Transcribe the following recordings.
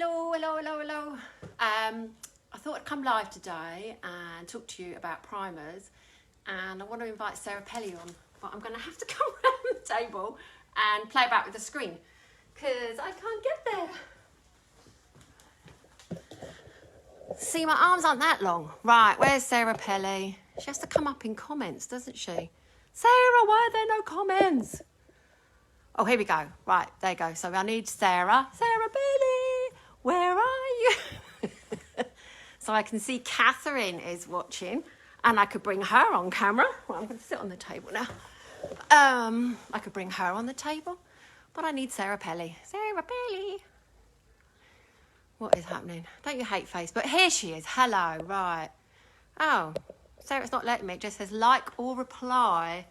Hello, hello, hello, hello. I thought I'd come live today and talk to you about primers, and I want to invite Sarah Pelly on, but I'm going to have to come around the table and play about with the screen because I can't get there. See, my arms aren't that long. Right, where's Sarah Pelly? She has to come up in comments, doesn't she? Sarah, why are there no comments? Oh, here we go. Right, there you go. So I need Sarah. Sarah Pelly, where are you? So I can see Catherine is watching, and I could bring her on camera. Well, I'm going to sit on the table now. I could bring her on the table, but I need Sarah Pelly. Sarah Pelly. What is happening? Don't you hate Facebook? Here she is. Hello. Right. Oh, Sarah's not letting me. It just says like or reply.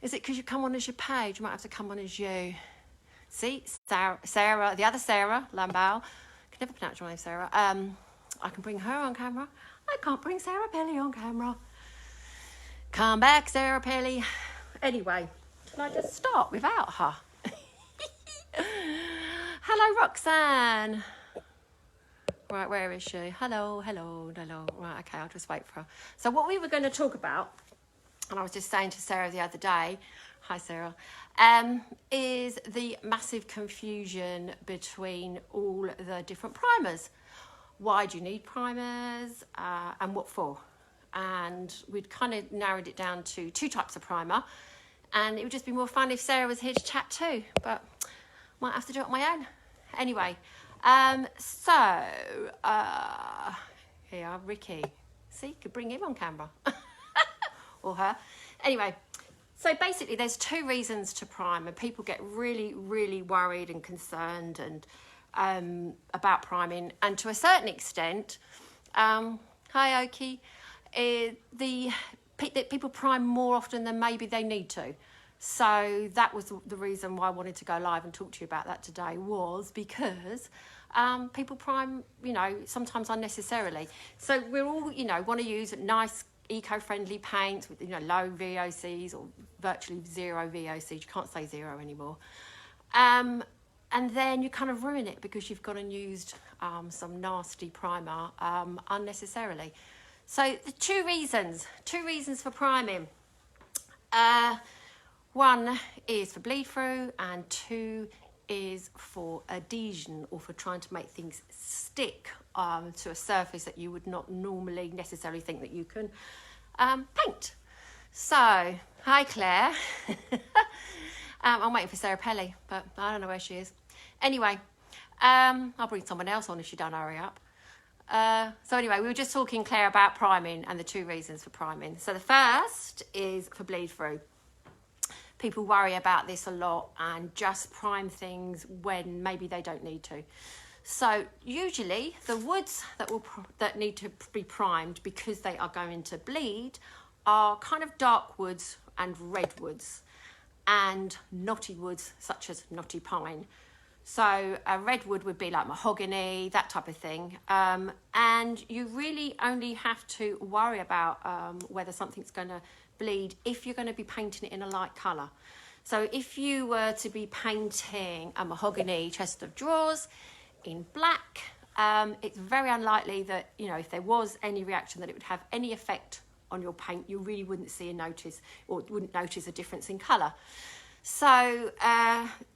Is it because you come on as your page? You might have to come on as you. See, Sarah, the other Sarah Lambau. I can never pronounce your name, Sarah. I can bring her on camera. I can't bring Sarah Pelly on camera. Come back, Sarah Pelly. Anyway, can I just start without her? Hello, Roxanne. Right, where is she? Hello, hello, hello. Right, okay, I'll just wait for her. So what we were going to talk about, and I was just saying to Sarah the other day, hi Sarah, is the massive confusion between all the different primers. Why do you need primers and what for? And we'd kind of narrowed it down to 2 types of primer, and it would just be more fun if Sarah was here to chat too, but might have to do it on my own. Anyway, here, Ricky. See, could bring him on camera. Or her. Anyway, so basically there's 2 reasons to prime, and people get really, really worried and concerned and about priming, and to a certain extent, hi Oki, people prime more often than maybe they need to. So that was the reason why I wanted to go live and talk to you about that today, was because people prime, sometimes unnecessarily. So we're all, want to use nice eco-friendly paints with, low VOCs or virtually 0 VOCs. You can't say 0 anymore. And then you kind of ruin it because you've gone and used some nasty primer unnecessarily. So the 2 reasons for priming. 1 is for bleed through, and 2 is for adhesion, or for trying to make things stick to a surface that you would not normally necessarily think that you can paint. So, hi Claire. I'm waiting for Sarah Pelly, but I don't know where she is. Anyway, I'll bring someone else on if she don't hurry up. So anyway, we were just talking, Claire, about priming and the 2 reasons for priming. So the first is for bleed through. People worry about this a lot and just prime things when maybe they don't need to. So usually the woods that need to be primed because they are going to bleed are kind of dark woods and redwoods, and knotty woods such as knotty pine. So a redwood would be like mahogany, that type of thing. And you really only have to worry about whether something's going to bleed if you're going to be painting it in a light colour. So if you were to be painting a mahogany chest of drawers in black, it's very unlikely that, if there was any reaction, that it would have any effect on your paint. You really wouldn't see wouldn't notice a difference in colour. So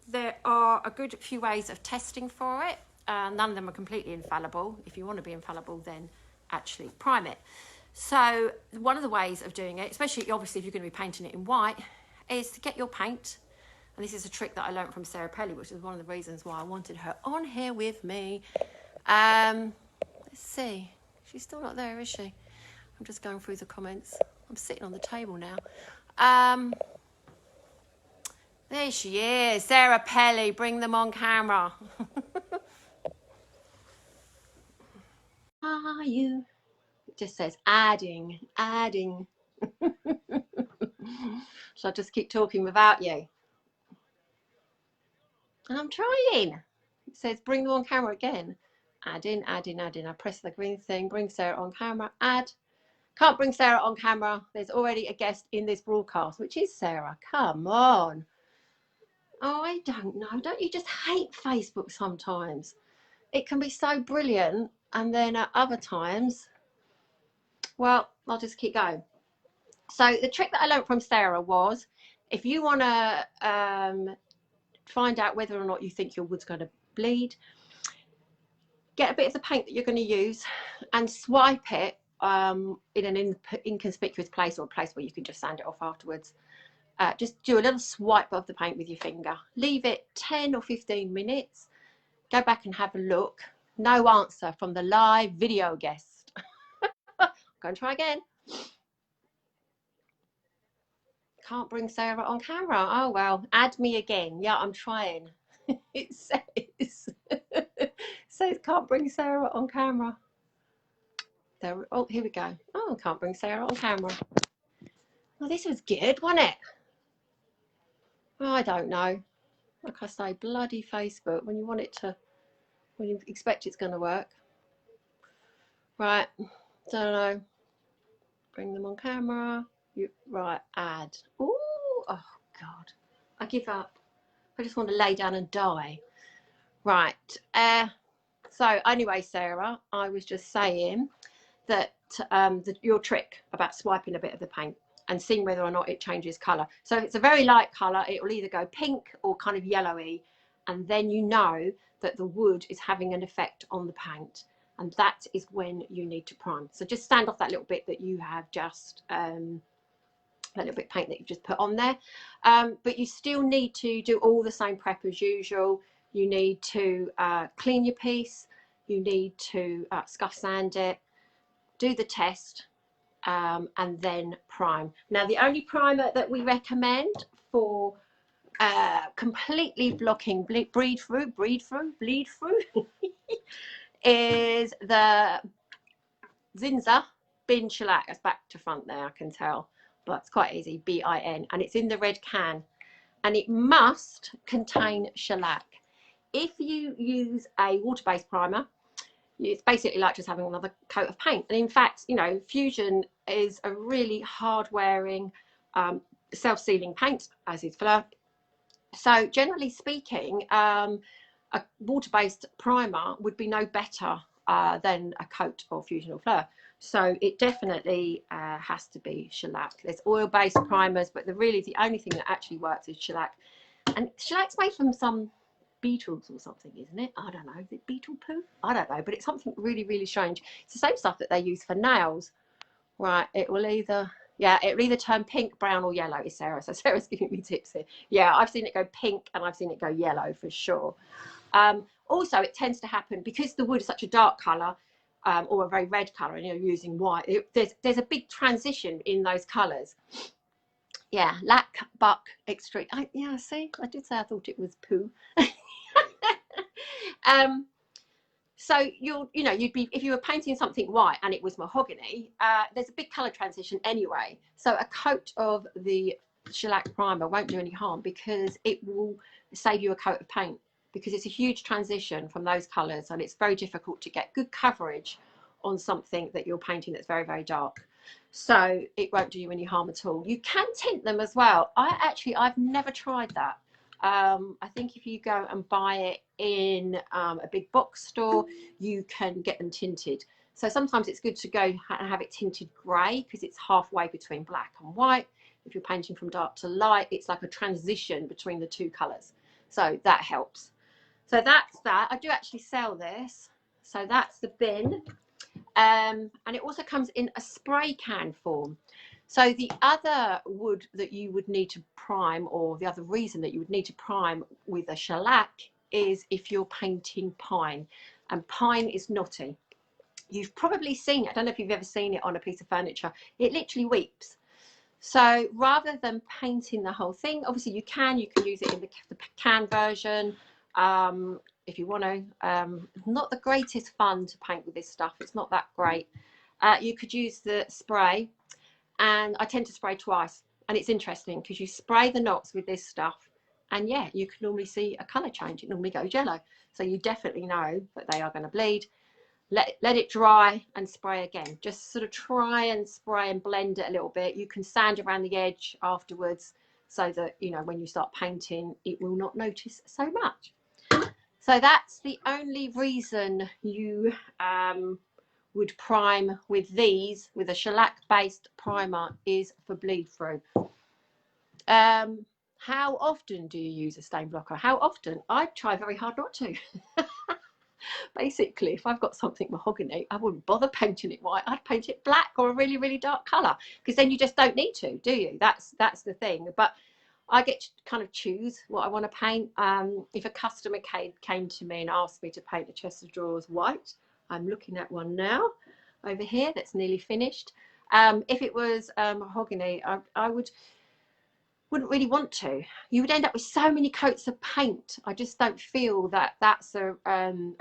there are a good few ways of testing for it. None of them are completely infallible. If you want to be infallible, then actually prime it. So one of the ways of doing it, especially obviously if you're going to be painting it in white, is to get your paint. And this is a trick that I learned from Sarah Pelly, which is one of the reasons why I wanted her on here with me. Let's see. She's still not there, is she? I'm just going through the comments. I'm sitting on the table now. There she is, Sarah Pelly. Bring them on camera. Are you? It just says adding. Shall I just keep talking without you? I'm trying. It says bring them on camera again. Adding. I press the green thing, bring Sarah on camera, add. Can't bring Sarah on camera. There's already a guest in this broadcast, which is Sarah. Come on. Oh, I don't know. Don't you just hate Facebook sometimes? it can be so brilliant, and then at other times, well, I'll just keep going. So the trick that I learned from Sarah was, if you want to find out whether or not you think your wood's going to bleed, get a bit of the paint that you're going to use and swipe it in an inconspicuous place, or a place where you can just sand it off afterwards. Just do a little swipe of the paint with your finger. Leave it 10 or 15 minutes. Go back and have a look. No answer from the live video guest. Go and try again. Can't bring Sarah on camera. Oh, well, add me again. Yeah, I'm trying. It says, says can't bring Sarah on camera. There, oh, here we go. Oh, can't bring Sarah on camera. Well, this was good, wasn't it? Oh, I don't know. Like I say, bloody Facebook, when you want it to, when you expect it's going to work. Right, don't know. Bring them on camera. Right, add. Ooh, oh, God. I give up. I just want to lay down and die. Right. So anyway, Sarah, I was just saying that your trick about swiping a bit of the paint and seeing whether or not it changes colour. So if it's a very light colour, it will either go pink or kind of yellowy, and then you know that the wood is having an effect on the paint, and that is when you need to prime. So just stand off that little bit that you have just that little bit of paint that you've just put on there, but you still need to do all the same prep as usual. You need to clean your piece, you need to scuff sand it, do the test, and then prime. Now, the only primer that we recommend for completely blocking bleed through is the Zinsser Bin Shellac. That's back to front there, I can tell, but it's quite easy. BIN, and it's in the red can, and it must contain shellac. If you use a water-based primer, it's basically like just having another coat of paint. And in fact, you know, Fusion is a really hard-wearing, self-sealing paint, as is Fleur. So generally speaking, a water-based primer would be no better than a coat of Fusion or Fleur. So it definitely has to be shellac. There's oil-based primers, but really the only thing that actually works is shellac. And shellac's made from some beetles or something, isn't it? I don't know. Is it beetle poo? I don't know, but it's something really, really strange. It's the same stuff that they use for nails. Right, it will either, yeah, it will either turn pink, brown, or yellow, is Sarah. So Sarah's giving me tips here. Yeah, I've seen it go pink and I've seen it go yellow for sure. Also, it tends to happen because the wood is such a dark colour, or a very red colour, and you're using white. There's a big transition in those colours. Yeah, lac, buck, extreme. Yeah, see, I did say I thought it was poo. So you'd be, if you were painting something white and it was mahogany, there's a big colour transition anyway. So a coat of the shellac primer won't do any harm, because it will save you a coat of paint, because it's a huge transition from those colours, and it's very difficult to get good coverage on something that you're painting that's very, very dark. So it won't do you any harm at all. You can tint them as well. I've never tried that. I think if you go and buy it in a big box store, you can get them tinted. So sometimes it's good to go and have it tinted grey, because it's halfway between black and white. If you're painting from dark to light, it's like a transition between the two colours. So that helps. So that's that. I do actually sell this. So that's the bin. And it also comes in a spray can form. So the other wood that you would need to prime, or the other reason that you would need to prime with a shellac, is if you're painting pine, and pine is knotty. You've probably seen it. I don't know if you've ever seen it on a piece of furniture. It literally weeps. So rather than painting the whole thing, obviously you can use it in the can version. If you want to, not the greatest fun to paint with this stuff. It's not that great. You could use the spray, and I tend to spray twice. And it's interesting because you spray the knots with this stuff, and yeah, you can normally see a colour change. It normally goes yellow. So you definitely know that they are going to bleed. Let it dry and spray again. Just sort of try and spray and blend it a little bit. You can sand around the edge afterwards, so that, you know, when you start painting, it will not notice so much. So that's the only reason you would prime with these, with a shellac based primer, is for bleed through. How often do you use a stain blocker? How often? I try very hard not to. Basically, if I've got something mahogany, I wouldn't bother painting it white. I'd paint it black or a really, really dark colour, because then you just don't need to, do you? That's the thing. But I get to kind of choose what I want to paint. If a customer came to me and asked me to paint a chest of drawers white, I'm looking at one now over here that's nearly finished. If it was mahogany, I wouldn't really want to. You would end up with so many coats of paint. I just don't feel that that's a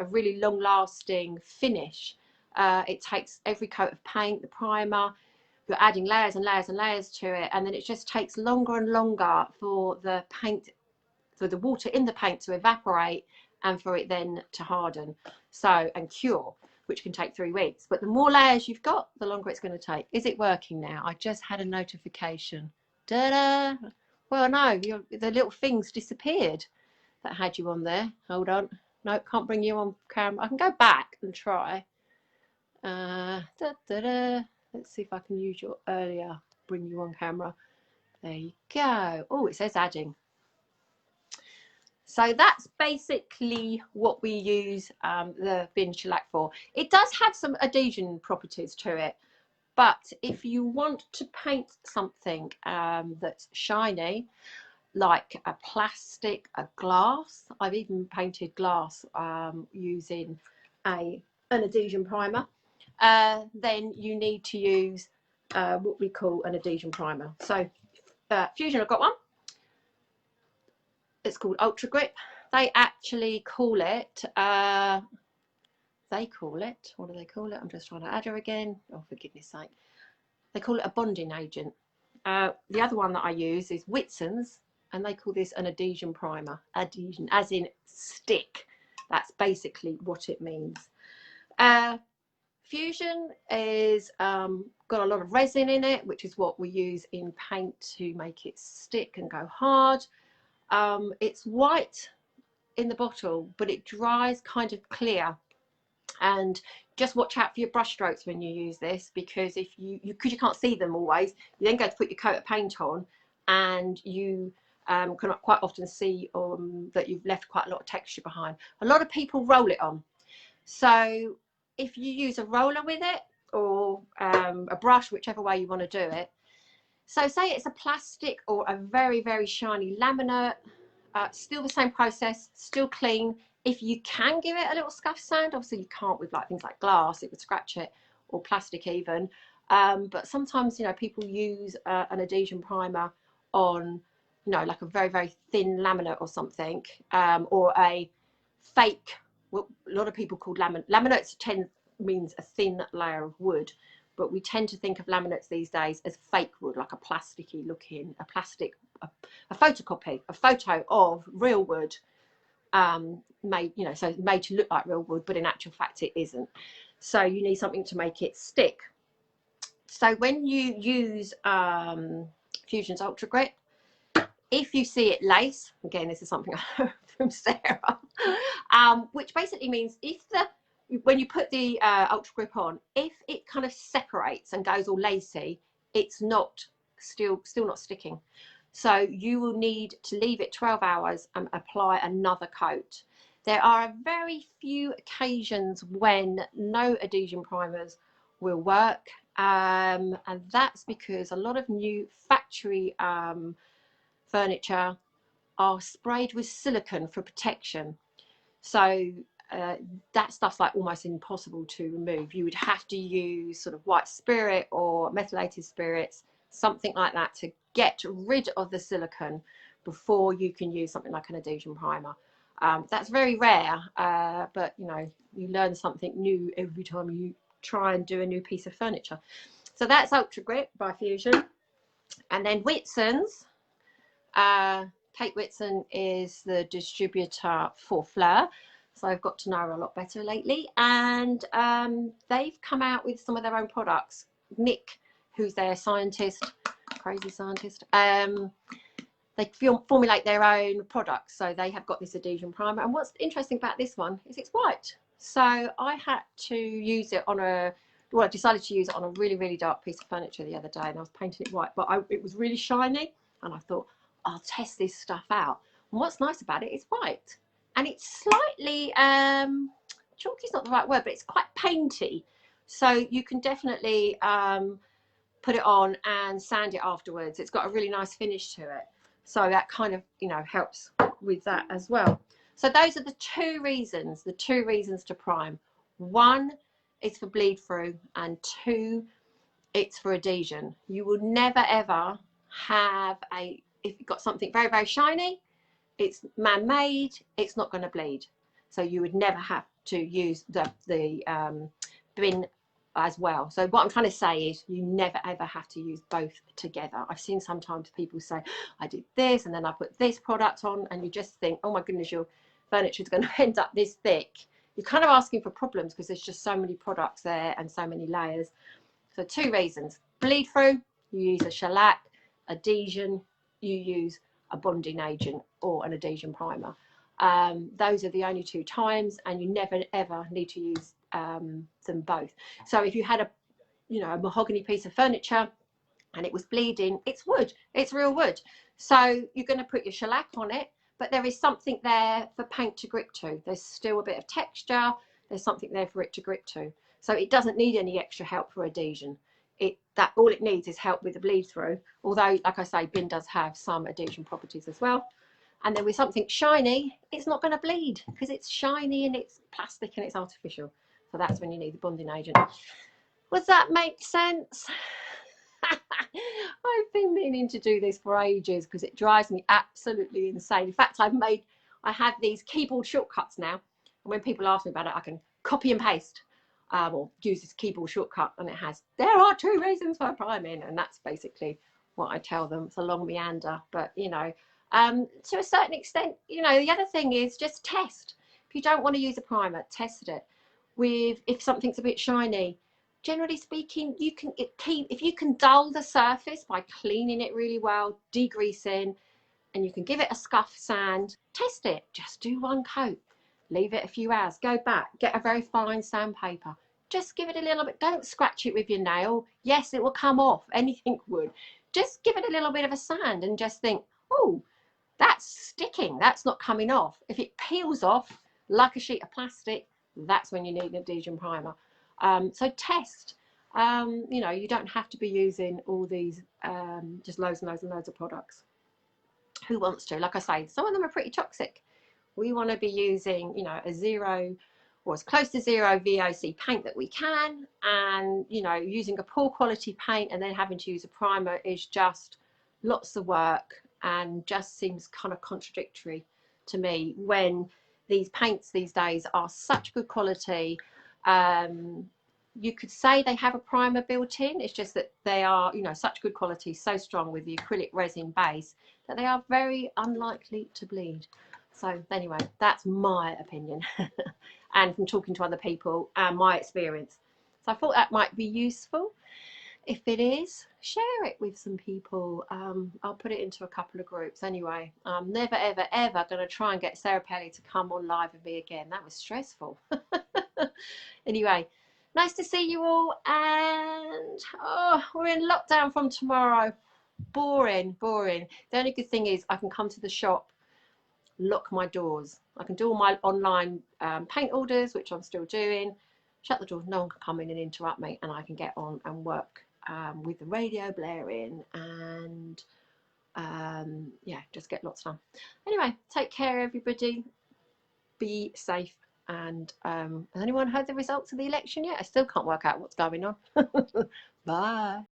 really long-lasting finish. It takes every coat of paint, the primer, you're adding layers and layers and layers to it, and then it just takes longer and longer for the paint, for the water in the paint to evaporate and for it then to harden, so, and cure, which can take 3 weeks. But the more layers you've got, the longer it's going to take. Is it working now? I just had a notification. Da-da! Well, no, the little things disappeared that had you on there. Hold on. No, can't bring you on camera. I can go back and try. Da-da-da. Let's see if I can use your earlier bring you on camera. There you go. Oh, it says adding. So that's basically what we use the bin shellac for. It does have some adhesion properties to it, but if you want to paint something that's shiny, like a plastic, a glass, I've even painted glass using an adhesion primer, then you need to use what we call an adhesion primer. So Fusion, I've got one. It's called Ultragrip. They actually call it, what do they call it? I'm just trying to add her again. Oh, for goodness sake. They call it a bonding agent. The other one that I use is Whitsons, and they call this an adhesion primer. Adhesion, as in stick. That's basically what it means. Fusion is got a lot of resin in it, which is what we use in paint to make it stick and go hard. It's white in the bottle, but it dries kind of clear. And just watch out for your brush strokes when you use this, because if because you can't see them always, you then go to put your coat of paint on, and you can quite often see that you've left quite a lot of texture behind. A lot of people roll it on. So if you use a roller with it, or a brush, whichever way you want to do it. So say it's a plastic or a very, very shiny laminate, still the same process, still clean. If you can give it a little scuff sand, obviously you can't with like things like glass, it would scratch it, or plastic even. But sometimes, you know, people use an adhesion primer on, you know, like a very, very thin laminate or something, or a fake, what a lot of people call laminate. Laminates means a thin layer of wood, but we tend to think of laminates these days as fake wood, like a plasticky looking, a photocopy, a photo of real wood, made, you know, so made to look like real wood, but in actual fact it isn't. So you need something to make it stick. So when you use Fusion's Ultragrip, if you see it lace, again, this is something I heard from Sarah, which basically means when you put the Ultragrip on, if it kind of separates and goes all lacy, it's not still not sticking. So you will need to leave it 12 hours and apply another coat. There are very few occasions when no adhesion primers will work, and that's because a lot of new factory furniture are sprayed with silicone for protection. So that stuff's like almost impossible to remove. You would have to use sort of white spirit or methylated spirits, something like that, to get rid of the silicone before you can use something like an adhesion primer. That's very rare, but you know, you learn something new every time you try and do a new piece of furniture. So that's Ultragrip by Fusion. And then Whitsons, Kate Whitson is the distributor for Fleur, so I've got to know her a lot better lately, and they've come out with some of their own products. Nick, who's their scientist, crazy scientist, they formulate their own products. So they have got this adhesion primer. And what's interesting about this one is it's white. So I had to use it on I decided to use it on a really, really dark piece of furniture the other day, and I was painting it white, but it was really shiny, and I thought, I'll test this stuff out. And what's nice about it is white, and it's slightly, chalky is not the right word, but it's quite painty. So you can definitely put it on and sand it afterwards. It's got a really nice finish to it. So that kind of, helps with that as well. So those are the two reasons to prime. One, it's for bleed through, and two, it's for adhesion. You will never ever have if you've got something very, very shiny, it's man-made, it's not going to bleed. So you would never have to use the bin as well. So what I'm trying to say is you never ever have to use both together. I've seen sometimes people say, I did this and then I put this product on, and you just think, oh my goodness, your furniture is going to end up this thick. You're kind of asking for problems because there's just so many products there and so many layers. So two reasons: bleed through, you use a shellac; adhesion, you use a bonding agent or an adhesion primer. Those are the only two times, and you never ever need to use them both. So if you had a mahogany piece of furniture and it was bleeding, it's wood, it's real wood, so you're going to put your shellac on it, but there is something there for paint to grip to. There's still a bit of texture, there's something there for it to grip to, so it doesn't need any extra help for adhesion. All it needs is help with the bleed through, although like I say, bin does have some adhesion properties as well. And then with something shiny, it's not going to bleed because it's shiny and it's plastic and it's artificial. So that's when you need the bonding agent. Does that make sense? I've been meaning to do this for ages because it drives me absolutely insane. In fact, I have these keyboard shortcuts now. And when people ask me about it, I can copy and paste or use this keyboard shortcut, and it has, there are 2 reasons for priming. And that's basically what I tell them. It's a long meander, but to a certain extent, the other thing is just test. If you don't want to use a primer, test it. If something's a bit shiny, generally speaking, if you can dull the surface by cleaning it really well, degreasing, and you can give it a scuff sand, test it. Just do 1 coat, leave it a few hours, go back, get a very fine sandpaper, just give it a little bit. Don't scratch it with your nail. Yes, it will come off, anything would. Just give it a little bit of a sand and just think, oh, that's sticking, that's not coming off. If it peels off like a sheet of plastic, that's when you need an adhesion primer. So test. You don't have to be using all these just loads and loads and loads of products. Who wants to? Like I say, some of them are pretty toxic. We want to be using a 0 or as close to 0 VOC paint that we can, and using a poor quality paint and then having to use a primer is just lots of work and just seems kind of contradictory to me when these paints these days are such good quality. You could say they have a primer built in, it's just that they are such good quality, so strong with the acrylic resin base, that they are very unlikely to bleed. So anyway, that's my opinion and from talking to other people and my experience. So I thought that might be useful. If it is, share it with some people. I'll put it into a couple of groups. Anyway, I'm never, ever, ever going to try and get Sarah Pelly to come on live with me again. That was stressful. Anyway, nice to see you all. And we're in lockdown from tomorrow. Boring. The only good thing is I can come to the shop, lock my doors. I can do all my online paint orders, which I'm still doing. Shut the doors, no one can come in and interrupt me, and I can get on and work with the radio blaring and just get lots done. Anyway, take care everybody, be safe, and has anyone heard the results of the election yet? I still can't work out what's going on. Bye.